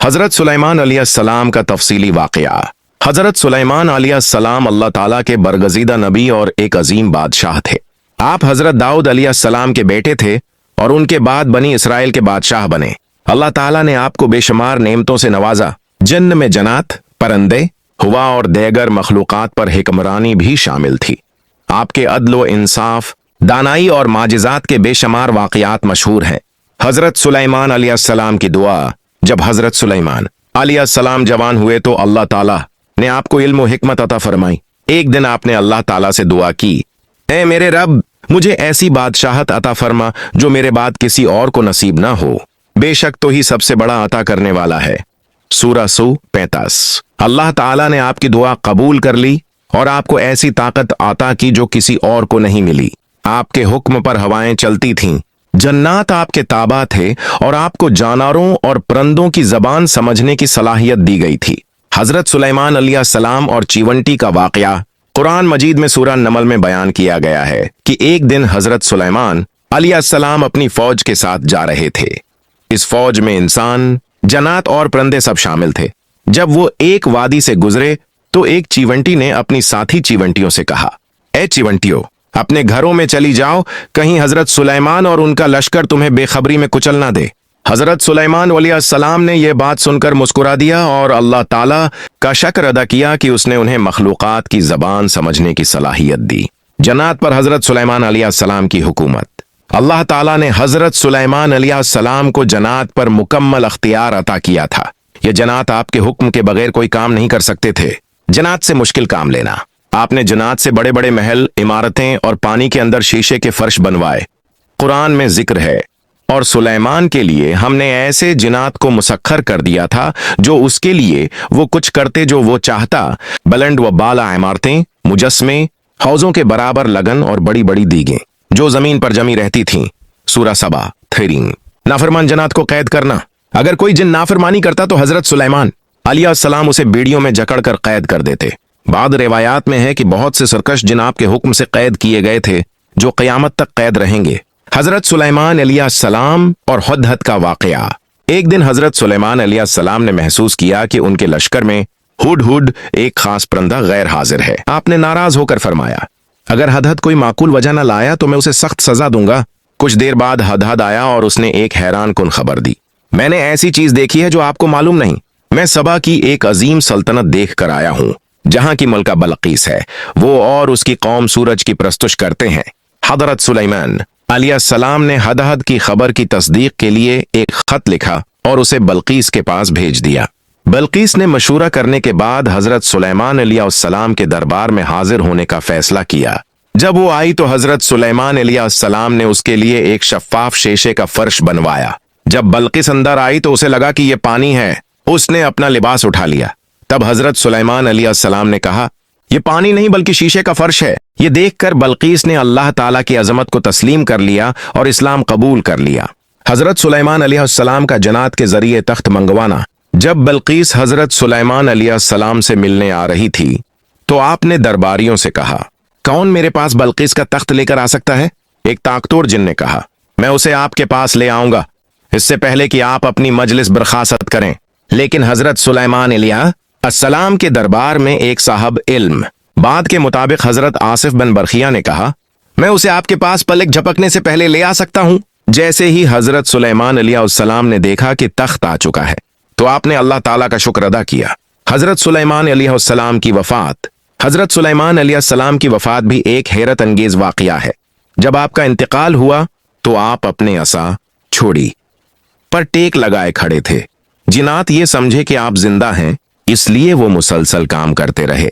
हज़रत सुलेमान अलैहिस्सलाम का तफसीली वाक़या। हज़रत सुलेमान अलैहिस्सलाम अल्लाह ताला के बरगज़ीदा नबी और एक अजीम बादशाह थे। आप हज़रत दाऊद अलैहिस्सलाम के बेटे थे और उनके बाद बनी इसराइल के बादशाह बने। अल्लाह ताला ने आपको बेशुमार नेमतों से नवाजा, जिन्न में जन्नात, परंदे, हवा और देगर मखलूक़ात पर हिक्मरानी भी शामिल थी। आपके अदल व इंसाफ, दानाई और माजिज़ात के बेशुमार वाक़यात मशहूर हैं। हज़रत सुलेमान अलैहिस्सलाम की दुआ। जब हज़रत सुलेमान अलैहिस्सलाम जवान हुए तो अल्लाह ताला ने आपको इल्म व हिकमत अता फरमाई। एक दिन आपने अल्लाह ताला से दुआ की, ए मेरे रब, मुझे ऐसी बादशाहत अता फरमा जो मेरे बाद किसी और को नसीब ना हो। बेशक तो ही सबसे बड़ा अता करने वाला है। सूरा सू 35। अल्लाह ताला ने आपकी दुआ कबूल कर ली और आपको ऐसी ताकत अता की जो किसी और को नहीं मिली। आपके हुक्म पर हवाएं चलती थीं, जन्नात आपके ताबा थे और आपको जानवरों और परंदों की जबान समझने की सलाहियत दी गई थी। हजरत सुलेमान अलैहिस्सलाम और चीवंटी का वाकया कुरान मजीद में सूरा नमल में बयान किया गया है कि एक दिन हजरत सुलेमान अलैहिस्सलाम अपनी फौज के साथ जा रहे थे। इस फौज में इंसान, जन्नात और परंदे सब शामिल थे। जब वो एक वादी से गुजरे तो एक चीवंटी ने अपनी साथी चीवंटियों से कहा, ए चीवंटियों, अपने घरों में चली जाओ, कहीं हजरत सुलेमान और उनका लश्कर तुम्हें बेखबरी में कुचल ना दे। हजरत सुलेमान अलैहिस्सलाम ने यह बात सुनकर मुस्कुरा दिया और अल्लाह ताला का शुक्र अदा किया कि उसने उन्हें मखलूक़ात की जबान समझने की सलाहियत दी। जन्नात पर हजरत सुलेमान अलैहिस्सलाम की हुकूमत। अल्लाह ताला ने हजरत सुलेमान अलैहिस्सलाम को जन्नात पर मुकम्मल अख्तियार अता किया था। यह जन्नात आपके हुक्म के बगैर कोई काम नहीं कर सकते थे। जन्नात से मुश्किल काम लेना। आपने जन्नात से बड़े बड़े महल, इमारतें और पानी के अंदर शीशे के फर्श बनवाए। कुरान में जिक्र है, और सुलेमान के लिए हमने ऐसे जिन्नात को मुसख्खर कर दिया था जो उसके लिए वो कुछ करते जो वो चाहता। बुलंद व बाला इमारतें, मुजस्मे, हौजों के बराबर लगन और बड़ी बड़ी दीगें जो जमीन पर जमी रहती थीं। सूरा सबा 13। नाफरमान जन्नात को कैद करना। अगर कोई जिन नाफरमानी करता तो हजरत सुलेमान अलैहिस्सलाम उसे बेड़ियों में जकड़कर कैद कर देते। बाद रिवायात में है कि बहुत से सरकश जिन आपके हुक्म से कैद किए गए थे जो क़यामत तक कैद रहेंगे। हजरत सुलेमान अलैहिस्सलाम और हुदहुद का वाकया। एक दिन हजरत सुलेमान अलैहिस्सलाम ने महसूस किया कि उनके लश्कर में हुदहुद, एक खास परंदा, गैर हाजिर है। आपने नाराज होकर फरमाया, अगर हुदहुद कोई माकूल वजह न लाया तो मैं उसे सख्त सजा दूंगा। कुछ देर बाद हुदहुद आया और उसने एक हैरान कुन खबर दी, मैंने ऐसी चीज देखी है जो आपको मालूम नहीं। मैं सबा की एक अजीम सल्तनत देख कर आया हूँ जहां की मलका बलकीस है। वो और उसकी कौम सूरज की प्रस्तुश करते हैं। हजरत सुलेमान अलैहिस्सलाम ने हुदहुद की खबर की तस्दीक के लिए एक खत लिखा और उसे बलकीस के पास भेज दिया। बलकीस ने मशूरा करने के बाद हजरत सुलेमान अलैहिस्सलाम के दरबार में हाजिर होने का फैसला किया। जब वो आई तो हजरत सुलेमान अलैहिस्सलाम ने उसके लिए एक शफाफ शीशे का फर्श बनवाया। जब बलकीस अंदर आई तो उसे लगा कि यह पानी है। उसने अपना लिबास उठा लिया। तब हजरत सुलेमान अलैहिस्सलाम ने कहा, यह पानी नहीं बल्कि शीशे का फर्श है। यह देखकर बलकीस ने अल्लाह ताला की अजमत को तस्लीम कर लिया और इस्लाम कबूल कर लिया। हजरत सुलेमान अलैहिस्सलाम का जन्नात के जरिए तख्त मंगवाना। जब बलकीस हजरत सुलेमान अलैहिस्सलाम से मिलने आ रही थी तो आपने दरबारियों से कहा, कौन मेरे पास बलकीस का तख्त लेकर आ सकता है? एक ताकतोर जिन ने कहा, मैं उसे आपके पास ले आऊंगा, इससे पहले कि आप अपनी मजलिस बर्खास्त करें। लेकिन हजरत सुलेमान अलैहिस्सलाम के दरबार में एक साहब इल्म, बाद के मुताबिक हजरत आसिफ बिन बरखिया ने कहा, मैं उसे आपके पास पलक झपकने से पहले ले आ सकता हूं। जैसे ही हजरत सुलेमान अलैहिस्सलाम ने देखा कि तख्त आ चुका है तो आपने अल्लाह ताला का शुक्र अदा किया। हजरत सुलेमान अलैहिस्सलाम की वफात। हजरत सुलेमान अलैहिस्सलाम की वफात भी एक हैरत अंगेज वाकया है। जब आपका इंतकाल हुआ तो आप अपने असा छोड़ी पर टेक लगाए खड़े थे। जिन्नात ये समझे कि आप जिंदा हैं, इसलिए वो मुसलसल काम करते रहे।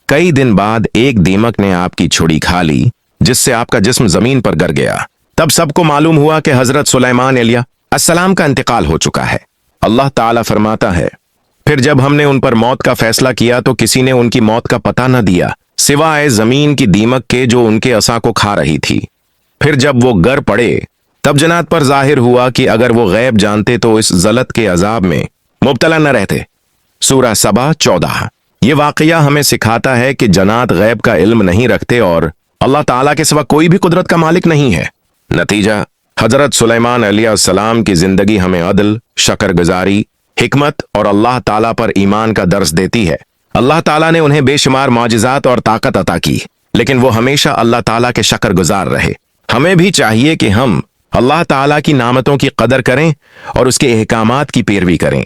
कई दिन बाद एक दीमक ने आपकी छुरी खा ली जिससे आपका जिस्म जमीन पर गिर गया। तब सबको मालूम हुआ कि हजरत सुलेमान अलैहिस्सलाम का इंतकाल हो चुका है। अल्लाह ताला फरमाता है, फिर जब हमने उन पर मौत का फैसला किया तो किसी ने उनकी मौत का पता न दिया सिवाय जमीन की दीमक के जो उनके असा को खा रही थी। फिर जब वो गिर पड़े तब जन्नात पर जाहिर हुआ कि अगर वो गैब जानते तो इस जलत के अजाब में मुब्तला न रहते। सूरा सबा 14। ये वाकया हमें सिखाता है कि जन्नात गैब का इल्म नहीं रखते और अल्लाह ताला के सिवा कोई भी कुदरत का मालिक नहीं है। नतीजा, हजरत सुलेमान अलैहिस्सलाम की जिंदगी हमें अदल, शकरगुजारी हिकमत और अल्लाह ताला पर ईमान का दर्स देती है। अल्लाह ताला ने उन्हें बेशुमार मौजिज़ात और ताकत अता की, लेकिन वो हमेशा अल्लाह ताला के शुक्रगुजार रहे। हमें भी चाहिए कि हम अल्लाह ताला की नामतों की कदर करें और उसके अहकामात की पैरवी करें।